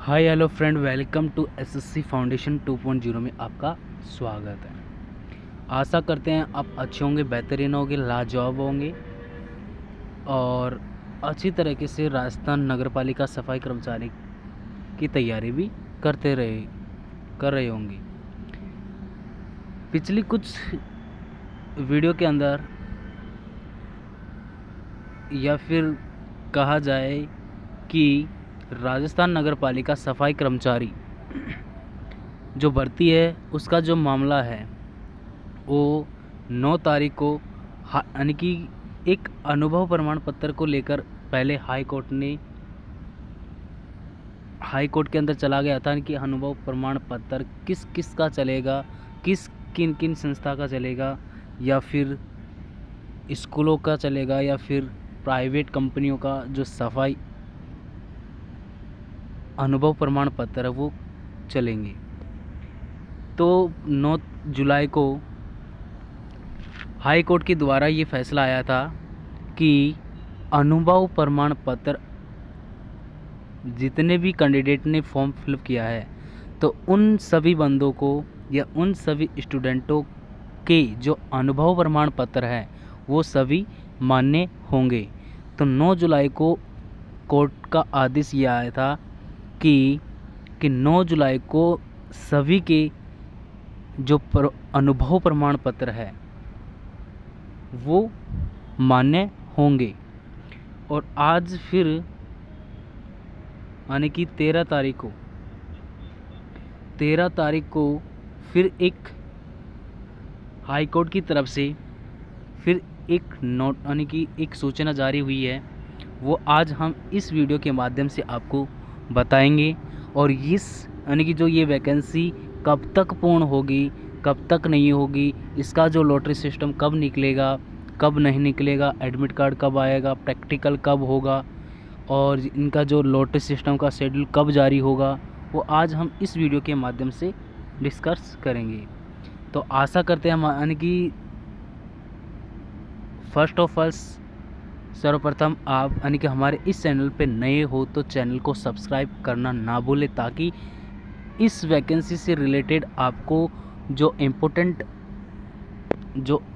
Hi hello friend, welcome to SSC foundation 2.0 में आपका स्वागत है। आशा करते हैं आप अच्छे होंगे, बेहतरीन होंगे, लाजवाब होंगे और अच्छी तरीके से राजस्थान नगर पालिका सफाई कर्मचारी की तैयारी भी कर रहे होंगे। पिछली कुछ वीडियो के अंदर या फिर कहा जाए कि राजस्थान नगर पालिका सफाई कर्मचारी जो भर्ती है उसका जो मामला है वो 9 तारीख को यानी कि एक अनुभव प्रमाण पत्र को लेकर पहले हाई कोर्ट के अंदर चला गया था कि अनुभव प्रमाण पत्र किस किस का चलेगा, किन किन संस्था का चलेगा, या फिर स्कूलों का चलेगा, या फिर प्राइवेट कंपनियों का जो सफाई अनुभव प्रमाण पत्र है वो चलेंगे। तो 9 जुलाई को हाई कोर्ट के द्वारा ये फैसला आया था कि अनुभव प्रमाण पत्र जितने भी कैंडिडेट ने फॉर्म फिलअप किया है तो उन सभी बंदों को या उन सभी स्टूडेंटों के जो अनुभव प्रमाण पत्र है वो सभी मान्य होंगे। तो 9 जुलाई को कोर्ट का आदेश ये आया था कि 9 जुलाई को सभी के जो अनुभव प्रमाण पत्र है वो मान्य होंगे। और आज फिर यानी कि 13 तारीख को फिर एक हाई कोर्ट की तरफ से फिर एक नोट यानी कि एक सूचना जारी हुई है, वो आज हम इस वीडियो के माध्यम से आपको बताएंगे। और इस यानी कि जो ये वैकेंसी कब तक पूर्ण होगी, कब तक नहीं होगी, इसका जो लॉटरी सिस्टम कब निकलेगा, कब नहीं निकलेगा, एडमिट कार्ड कब आएगा, प्रैक्टिकल कब होगा और इनका जो लॉटरी सिस्टम का शेड्यूल कब जारी होगा, वो आज हम इस वीडियो के माध्यम से डिस्कस करेंगे। तो आशा करते हैं हम यानी कि फर्स्ट ऑफ ऑल सर्वप्रथम आप यानी कि हमारे इस चैनल पे नए हो तो चैनल को सब्सक्राइब करना ना भूलें, ताकि इस वैकेंसी से रिलेटेड आपको जो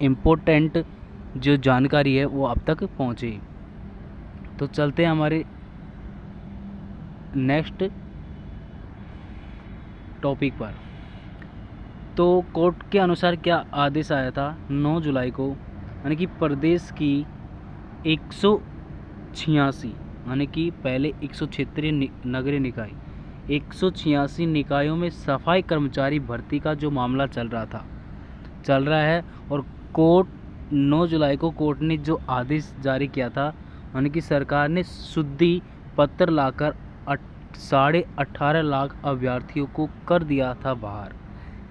इम्पोर्टेंट जो जानकारी है वो आप तक पहुंचे। तो चलते हैं हमारे नेक्स्ट टॉपिक पर। तो कोर्ट के अनुसार क्या आदेश आया था 9 जुलाई को, यानी कि प्रदेश की 186 यानी कि पहले 176 नगरीय निकाय 186 निकायों में सफाई कर्मचारी भर्ती का जो मामला चल रहा है। और कोर्ट 9 जुलाई को कोर्ट ने जो आदेश जारी किया था, यानी कि सरकार ने शुद्धि पत्र लाकर 18.5 लाख अभ्यर्थियों को कर दिया था बाहर।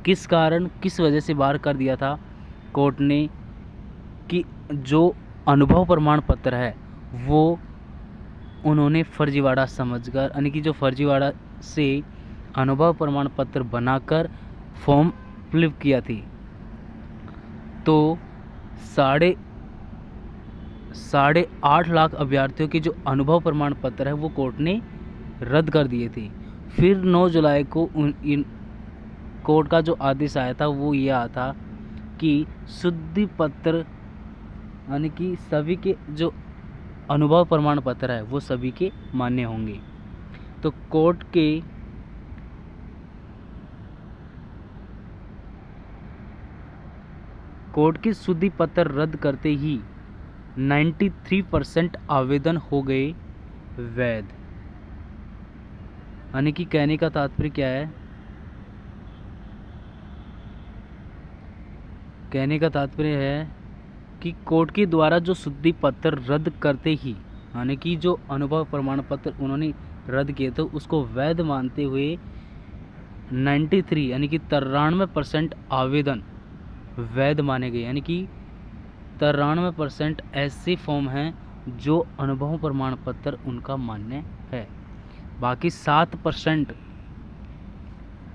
किस कारण, किस वजह से बाहर कर दिया था कोर्ट ने, कि जो अनुभव प्रमाण पत्र है वो उन्होंने फर्जीवाड़ा समझकर, यानी कि जो फर्जीवाड़ा से अनुभव प्रमाण पत्र बनाकर फॉर्म फिलअप किया थी, तो साढ़े 8 लाख अभ्यर्थियों के जो अनुभव प्रमाण पत्र है वो कोर्ट ने रद्द कर दिए थे। फिर 9 जुलाई को कोर्ट का जो आदेश आया था वो ये आया था कि शुद्धि पत्र यानी कि सभी के जो अनुभव प्रमाण पत्र है वो सभी के मान्य होंगे। तो कोर्ट के शुद्धि पत्र रद्द करते ही 93% आवेदन हो गए वैध। यानी कि कहने का तात्पर्य क्या है, कहने का तात्पर्य है कि कोर्ट के द्वारा जो शुद्धि पत्र रद्द करते ही, यानी कि जो अनुभव प्रमाण पत्र उन्होंने रद्द किए थे उसको वैध मानते हुए 93 यानी कि 93% आवेदन वैध माने गए। यानी कि 93% ऐसे फॉर्म हैं जो अनुभव प्रमाण पत्र उनका मान्य है। बाकी 7%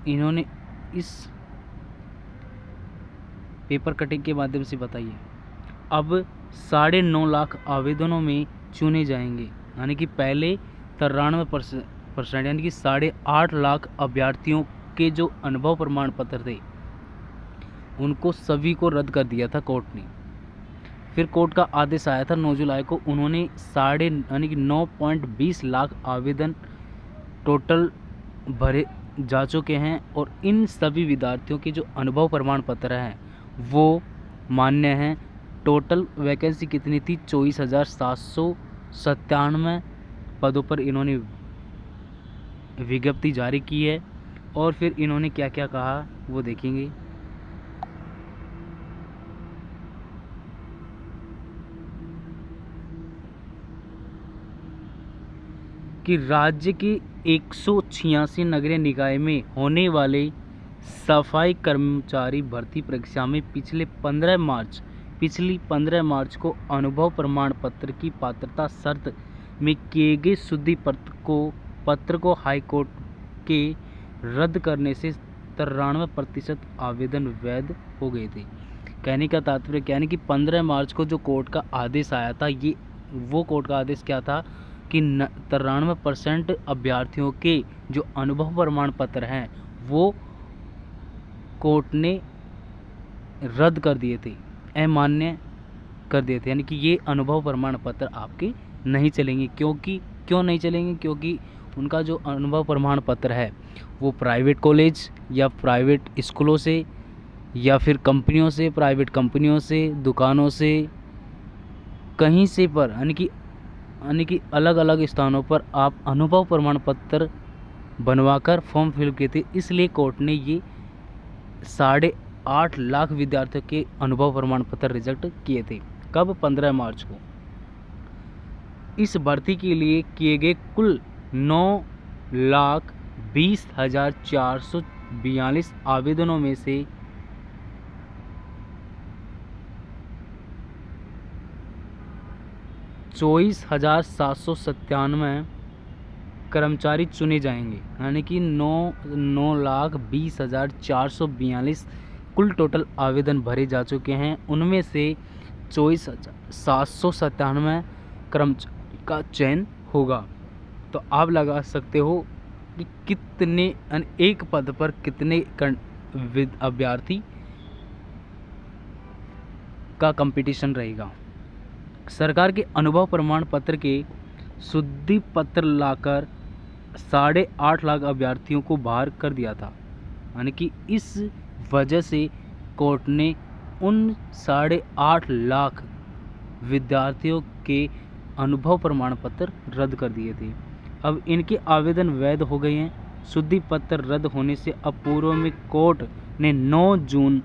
इन्होंने इस पेपर कटिंग के माध्यम से बताइए। अब 9.5 लाख आवेदनों में चुने जाएंगे, यानी कि पहले 93% 8% यानी कि 8.5 लाख अभ्यर्थियों के जो अनुभव प्रमाण पत्र थे उनको सभी को रद्द कर दिया था कोर्ट ने। फिर कोर्ट का आदेश आया था 9 जुलाई को। उन्होंने यानी कि 9.20 लाख आवेदन टोटल भरे जा चुके हैं और इन सभी विद्यार्थियों के जो अनुभव प्रमाण पत्र हैं वो मान्य हैं। टोटल वैकेंसी कितनी थी? 24,797 पदों पर इन्होंने विज्ञप्ति जारी की है। और फिर इन्होंने क्या क्या कहा वो देखेंगे। कि राज्य के 186 नगरीय निकाय में होने वाले सफाई कर्मचारी भर्ती परीक्षा में पिछली 15 मार्च को अनुभव प्रमाण पत्र की पात्रता शर्त में किए गए शुद्धि पत्र को हाईकोर्ट के रद्द करने से 93% आवेदन वैध हो गए थे। कहने का तात्पर्य क्या है कि 15 मार्च को जो कोर्ट का आदेश आया था, ये वो कोर्ट का आदेश क्या था कि 93% अभ्यर्थियों के जो अनुभव प्रमाण पत्र हैं वो कोर्ट ने रद्द कर दिए थे, अमान्य कर दिए थे। यानी कि ये अनुभव प्रमाण पत्र आपके नहीं चलेंगे। क्यों नहीं चलेंगे? क्योंकि उनका जो अनुभव प्रमाण पत्र है वो प्राइवेट कॉलेज या प्राइवेट स्कूलों से या फिर कंपनियों से, प्राइवेट कंपनियों से, दुकानों से, कहीं से पर यानी कि अलग अलग स्थानों पर आप अनुभव प्रमाण पत्र बनवाकर फॉर्म फिल किए थे। इसलिए कोर्ट ने ये 8.5 लाख विद्यार्थियों के अनुभव प्रमाण पत्र रिजेक्ट किए थे। कब? 15 मार्च को। इस भर्ती के लिए किए गए कुल 9,20,442 आवेदनों में से 24,797 कर्मचारी चुने जाएंगे। यानी कि 9,20,442 कुल टोटल आवेदन भरे जा चुके हैं। उनमें से 24,797 कर्मचारी का चयन होगा। तो आप लगा सकते हो कि कितने एक पद पर कितने अभ्यर्थी का कंपटीशन रहेगा। सरकार के अनुभव प्रमाण पत्र के शुद्धि पत्र लाकर 8.5 लाख अभ्यर्थियों को बाहर कर दिया था। यानी कि इस वजह से कोर्ट ने उन 8.5 लाख विद्यार्थियों के अनुभव प्रमाण पत्र रद्द कर दिए थे। अब इनके आवेदन वैध हो गए हैं। शुद्धि पत्र रद्द होने से अब पूर्व में कोर्ट ने 9 जून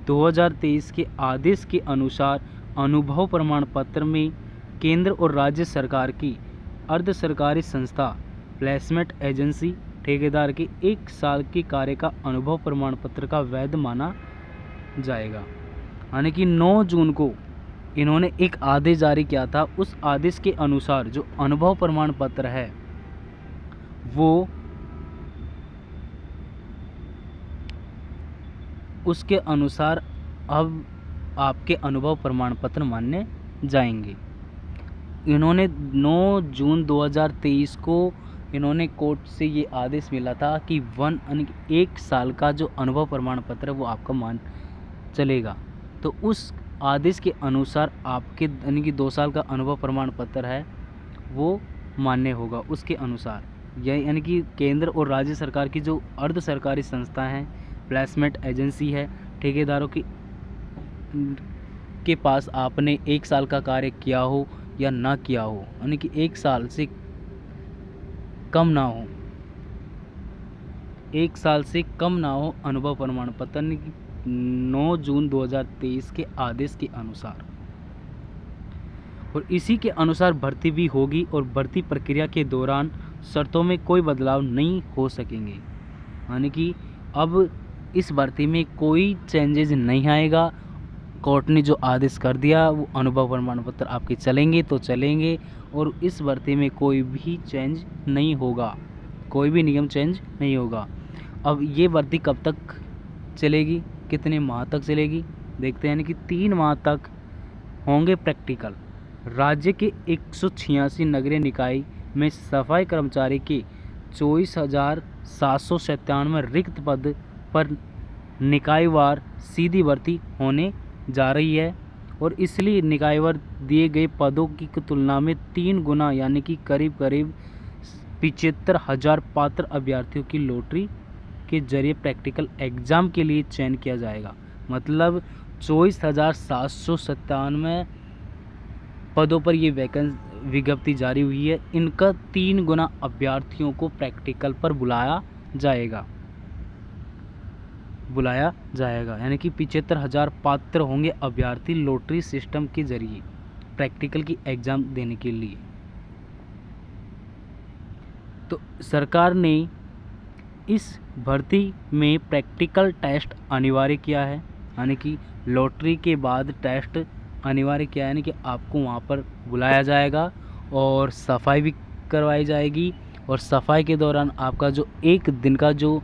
2023 के आदेश के अनुसार अनुभव प्रमाण पत्र में केंद्र और राज्य सरकार की अर्ध सरकारी संस्था, प्लेसमेंट एजेंसी, ठेकेदार के 1 साल के कार्य का अनुभव प्रमाण पत्र का वैध माना जाएगा। यानी कि 9 जून को इन्होंने एक आदेश जारी किया था। उस आदेश के अनुसार जो अनुभव प्रमाण पत्र है वो उसके अनुसार अब आपके अनुभव प्रमाण पत्र मान्य जाएंगे। इन्होंने 9 जून 2023 को इन्होंने कोर्ट से ये आदेश मिला था कि 1 साल का जो अनुभव प्रमाण पत्र है वो आपका मान चलेगा। तो उस आदेश के अनुसार आपके यानी कि 2 साल का अनुभव प्रमाण पत्र है वो मान्य होगा। उसके अनुसार यानी कि केंद्र और राज्य सरकार की जो अर्ध सरकारी संस्था हैं, प्लेसमेंट एजेंसी है, ठेकेदारों के पास आपने 1 साल का कार्य किया हो या ना किया हो, यानी कि 1 साल से कम ना हो, 1 साल से कम ना हो अनुभव प्रमाण पत्र 9 जून 2023 के आदेश के अनुसार। और इसी के अनुसार भर्ती भी होगी और भर्ती प्रक्रिया के दौरान शर्तों में कोई बदलाव नहीं हो सकेंगे। यानी कि अब इस भर्ती में कोई चेंजेज नहीं आएगा। कोर्ट ने जो आदेश कर दिया वो अनुभव प्रमाण पत्र आपके चलेंगे तो चलेंगे और इस भर्ती में कोई भी चेंज नहीं होगा, कोई भी नियम चेंज नहीं होगा। अब ये भर्ती कब तक चलेगी, कितने माह तक चलेगी देखते हैं। यानी कि 3 माह तक होंगे प्रैक्टिकल। राज्य के 186 नगरीय निकाय में सफाई कर्मचारी के 24,797 रिक्त पद पर निकायवार सीधी भर्ती होने जा रही है और इसलिए निकायवार दिए गए पदों की तुलना में 3 गुना यानी कि करीब करीब 75,000 पात्र अभ्यर्थियों की लॉटरी के जरिए प्रैक्टिकल एग्ज़ाम के लिए चयन किया जाएगा। मतलब 24,797 पदों पर ये विज्ञप्ति जारी हुई है। इनका 3 गुना अभ्यर्थियों को प्रैक्टिकल पर बुलाया जाएगा यानी कि 75,000 पात्र होंगे अभ्यर्थी लॉटरी सिस्टम के जरिए प्रैक्टिकल की एग्ज़ाम देने के लिए। तो सरकार ने इस भर्ती में प्रैक्टिकल टेस्ट अनिवार्य किया है, यानी कि लॉटरी के बाद टेस्ट अनिवार्य किया है, यानी कि आपको वहाँ पर बुलाया जाएगा और सफाई भी करवाई जाएगी और सफाई के दौरान आपका जो एक दिन का जो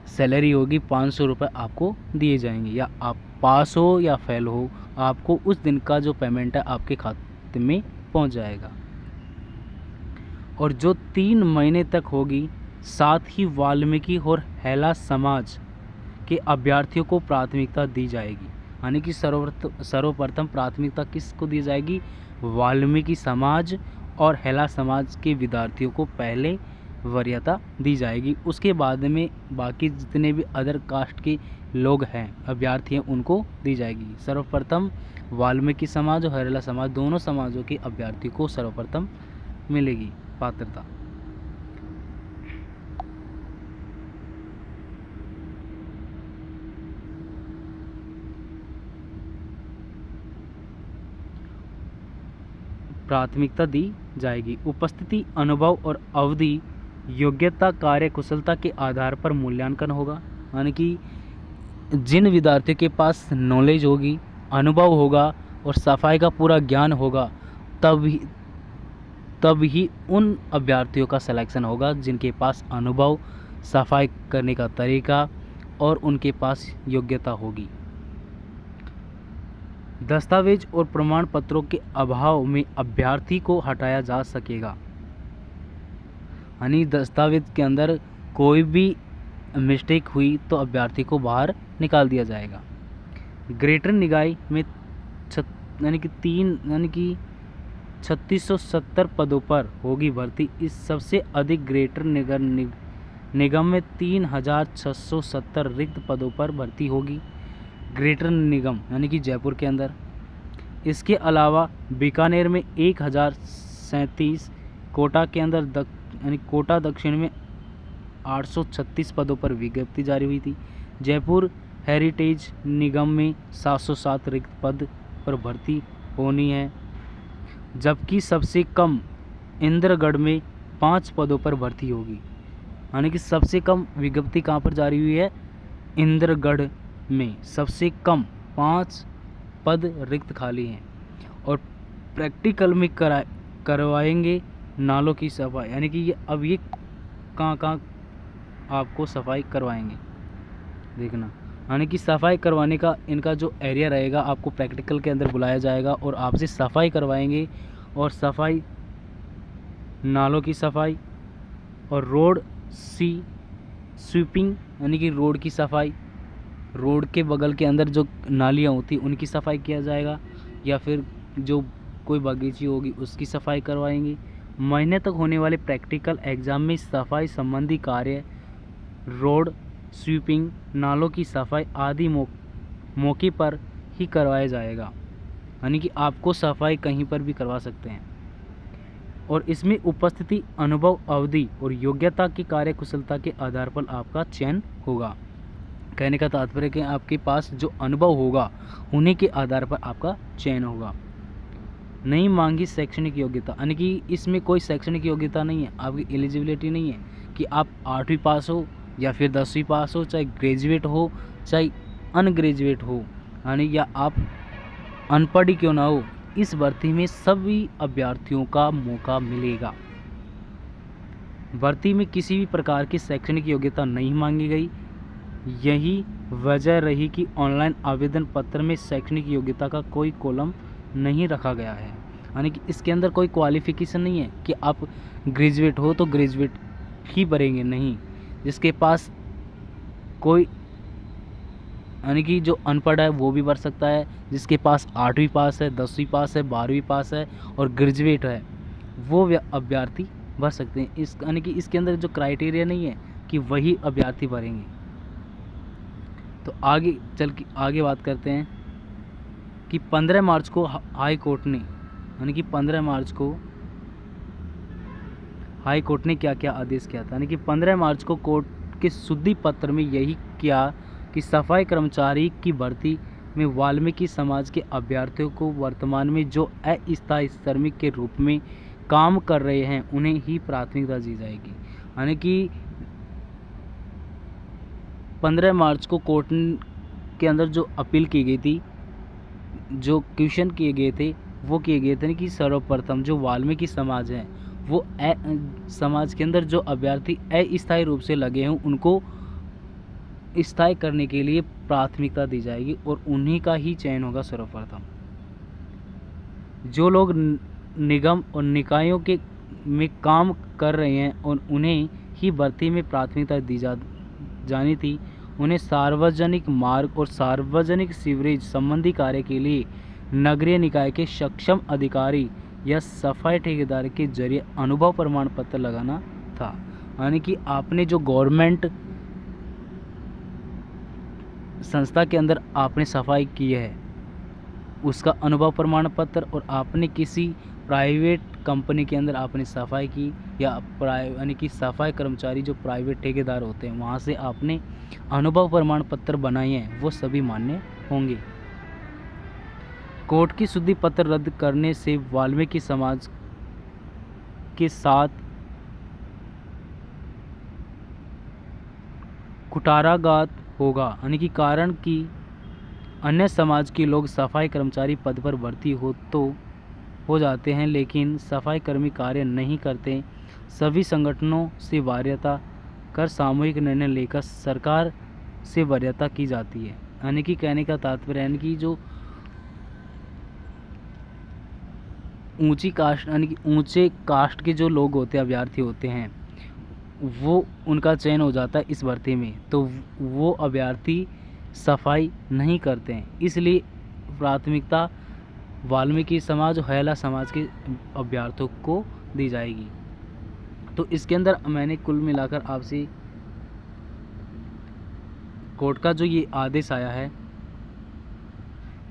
सैलरी होगी 500 रुपये आपको दिए जाएंगे, या आप पास हो या फेल हो आपको उस दिन का जो पेमेंट है आपके खाते में पहुंच जाएगा। और जो 3 महीने तक होगी, साथ ही वाल्मीकि और हैला समाज के अभ्यर्थियों को प्राथमिकता दी जाएगी, यानी कि सर्वप्रथम प्राथमिकता किसको दी जाएगी? वाल्मीकि समाज और हैला समाज के विद्यार्थियों को पहले वरीयता दी जाएगी। उसके बाद में बाकी जितने भी अदर कास्ट के लोग हैं अभ्यर्थी हैं उनको दी जाएगी। सर्वप्रथम वाल्मीकि समाज और हैला समाज दोनों समाजों के अभ्यर्थी को सर्वप्रथम मिलेगी पात्रता। प्राथमिकता दी जाएगी। उपस्थिति, अनुभव और अवधि, योग्यता, कार्य कुशलता के आधार पर मूल्यांकन होगा, यानी कि जिन विद्यार्थियों के पास नॉलेज होगी, अनुभव होगा और सफाई का पूरा ज्ञान होगा तब ही उन अभ्यर्थियों का सिलेक्शन होगा जिनके पास अनुभव, सफाई करने का तरीका और उनके पास योग्यता होगी। दस्तावेज और प्रमाण पत्रों के अभाव में अभ्यर्थी को हटाया जा सकेगा, यानी दस्तावेज के अंदर कोई भी मिस्टेक हुई तो अभ्यर्थी को बाहर निकाल दिया जाएगा। ग्रेटर निकाय में यानी कि 3670 पदों पर होगी भर्ती। इस सबसे अधिक ग्रेटर निगम में 3670 रिक्त पदों पर भर्ती होगी, ग्रेटर निगम यानी कि जयपुर के अंदर। इसके अलावा बीकानेर में 1037, कोटा के अंदर यानी कोटा दक्षिण में 836 पदों पर विज्ञप्ति जारी हुई थी। जयपुर हेरिटेज निगम में 707 रिक्त पद पर भर्ती होनी है, जबकि सबसे कम इंद्रगढ़ में 5 पदों पर भर्ती होगी, यानी कि सबसे कम विज्ञप्ति कहाँ पर जारी हुई है? इंद्रगढ़ में सबसे कम 5 पद रिक्त खाली हैं। और प्रैक्टिकल में करवाएंगे नालों की सफाई, यानी कि ये कहाँ आपको सफाई करवाएंगे देखना, यानी कि सफाई करवाने का इनका जो एरिया रहेगा आपको प्रैक्टिकल के अंदर बुलाया जाएगा और आपसे सफाई करवाएंगे। और सफाई, नालों की सफाई और रोड स्वीपिंग यानी कि रोड की सफाई, रोड के बगल के अंदर जो नालियाँ होती उनकी सफाई किया जाएगा, या फिर जो कोई बगीची होगी उसकी सफाई करवाएंगे। महीने तक होने वाले प्रैक्टिकल एग्ज़ाम में सफाई संबंधी कार्य, रोड स्वीपिंग, नालों की सफाई आदि मौके पर ही करवाया जाएगा, यानी कि आपको सफाई कहीं पर भी करवा सकते हैं। और इसमें उपस्थिति, अनुभव, अवधि और योग्यता की कार्यकुशलता के आधार पर आपका चयन होगा। कहने का तात्पर्य कि आपके पास जो अनुभव होगा उन्हीं के आधार पर आपका चयन होगा। नहीं मांगी शैक्षणिक योग्यता, यानी कि इसमें कोई शैक्षणिक योग्यता नहीं है, आपकी एलिजिबिलिटी नहीं है कि आप 8वीं पास हो या फिर 10वीं पास हो, चाहे ग्रेजुएट हो चाहे अनग्रेजुएट हो, यानी या आप अनपढ़ ही क्यों ना हो, इस भर्ती में सभी अभ्यर्थियों का मौका मिलेगा। भर्ती में किसी भी प्रकार की शैक्षणिक योग्यता नहीं मांगी गई। यही वजह रही कि ऑनलाइन आवेदन पत्र में शैक्षणिक योग्यता का कोई कॉलम नहीं रखा गया है, यानी कि इसके अंदर कोई क्वालिफ़िकेशन नहीं है कि आप ग्रेजुएट हो तो ग्रेजुएट ही भरेंगे, नहीं। जिसके पास कोई यानी कि जो अनपढ़ है वो भी भर सकता है, जिसके पास 8वीं पास है, 10वीं पास है, 12वीं पास है और ग्रेजुएट है, वो अभ्यर्थी भर सकते हैं। इस यानी कि इसके अंदर जो क्राइटेरिया नहीं है कि वही अभ्यर्थी भरेंगे। तो आगे चल के आगे बात करते हैं कि 15 मार्च को हाई कोर्ट ने, यानी कि 15 मार्च को हाई कोर्ट ने क्या क्या आदेश किया था। यानी कि 15 मार्च को कोर्ट के शुद्धि पत्र में यही किया कि सफाई कर्मचारी की भर्ती में वाल्मीकि समाज के अभ्यर्थियों को वर्तमान में जो अस्थायी श्रमिक के रूप में काम कर रहे हैं उन्हें ही प्राथमिकता दी जाएगी। यानी कि 15 मार्च को कोर्ट के अंदर जो अपील की गई थी, जो क्वेश्चन किए गए थे वो किए गए थे कि सर्वप्रथम जो वाल्मीकि समाज है वो समाज के अंदर जो अभ्यर्थी अस्थायी रूप से लगे हैं उनको स्थायी करने के लिए प्राथमिकता दी जाएगी और उन्हीं का ही चयन होगा सर्वप्रथम। जो लोग निगम और निकायों के में काम कर रहे हैं और उन्हें ही भर्ती में प्राथमिकता दी जानी थी, उन्हें सार्वजनिक मार्ग और सार्वजनिक सीवरेज संबंधी कार्य के लिए नगरीय निकाय के सक्षम अधिकारी या सफाई ठेकेदार के जरिए अनुभव प्रमाण पत्र लगाना था। यानी कि आपने जो गवर्नमेंट संस्था के अंदर आपने सफाई की है उसका अनुभव प्रमाण पत्र, और आपने किसी प्राइवेट कंपनी के अंदर आपने सफाई की या यानी कि सफाई कर्मचारी जो प्राइवेट ठेकेदार होते हैं वहाँ से आपने अनुभव प्रमाण पत्र बनाए हैं, वो सभी मान्य होंगे। कोर्ट की शुद्धि पत्र रद्द करने से वाल्मीकि समाज के साथ कुठाराघात होगा। यानी कि कारण कि अन्य समाज के लोग सफाई कर्मचारी पद पर भर्ती हो जाते हैं लेकिन सफाई कर्मी कार्य नहीं करते। सभी संगठनों से वरीयता कर सामूहिक निर्णय लेकर सरकार से वरीयता की जाती है। यानी कि कहने का तात्पर्य यानी कि जो ऊंची कास्ट यानी कि ऊंचे कास्ट के जो लोग होते हैं अभ्यर्थी होते हैं वो उनका चयन हो जाता है इस भर्ती में, तो वो अभ्यर्थी सफाई नहीं करते हैं, इसलिए प्राथमिकता वाल्मीकि समाज और हैला समाज के अभ्यर्थियों को दी जाएगी। तो इसके अंदर मैंने कुल मिलाकर आपसे कोर्ट का जो ये आदेश आया है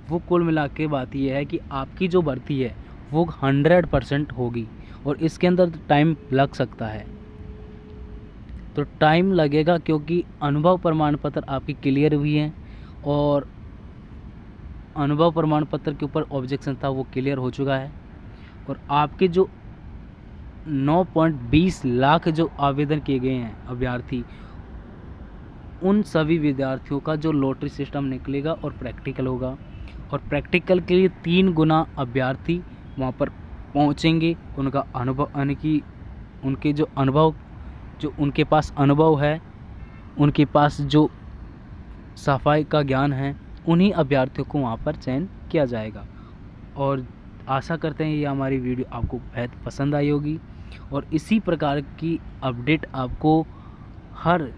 वो कुल मिला के बात ये है कि आपकी जो भर्ती है वो 100% होगी और इसके अंदर टाइम लग सकता है। तो टाइम लगेगा क्योंकि अनुभव प्रमाण पत्र आपकी क्लियर हुई है और अनुभव प्रमाण पत्र के ऊपर ऑब्जेक्शन था वो क्लियर हो चुका है, और आपके जो 9.20 लाख जो आवेदन किए गए हैं अभ्यर्थी, उन सभी विद्यार्थियों का जो लॉटरी सिस्टम निकलेगा और प्रैक्टिकल होगा, और प्रैक्टिकल के लिए 3 गुना अभ्यर्थी वहाँ पर पहुँचेंगे। उनका अनुभव यानी कि उनके जो अनुभव जो उनके पास अनुभव है, उनके पास जो सफाई का ज्ञान है, उन्हीं अभ्यर्थियों को वहाँ पर चयन किया जाएगा। और आशा करते हैं ये हमारी वीडियो आपको बेहद पसंद आई होगी और इसी प्रकार की अपडेट आपको हर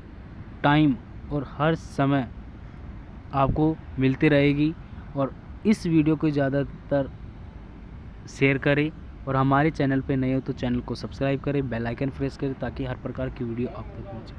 टाइम और हर समय आपको मिलती रहेगी। और इस वीडियो को ज़्यादातर शेयर करें और हमारे चैनल पे नए हो तो चैनल को सब्सक्राइब करें, बेल आइकन प्रेस करें ताकि हर प्रकार की वीडियो आप तक पहुँचे।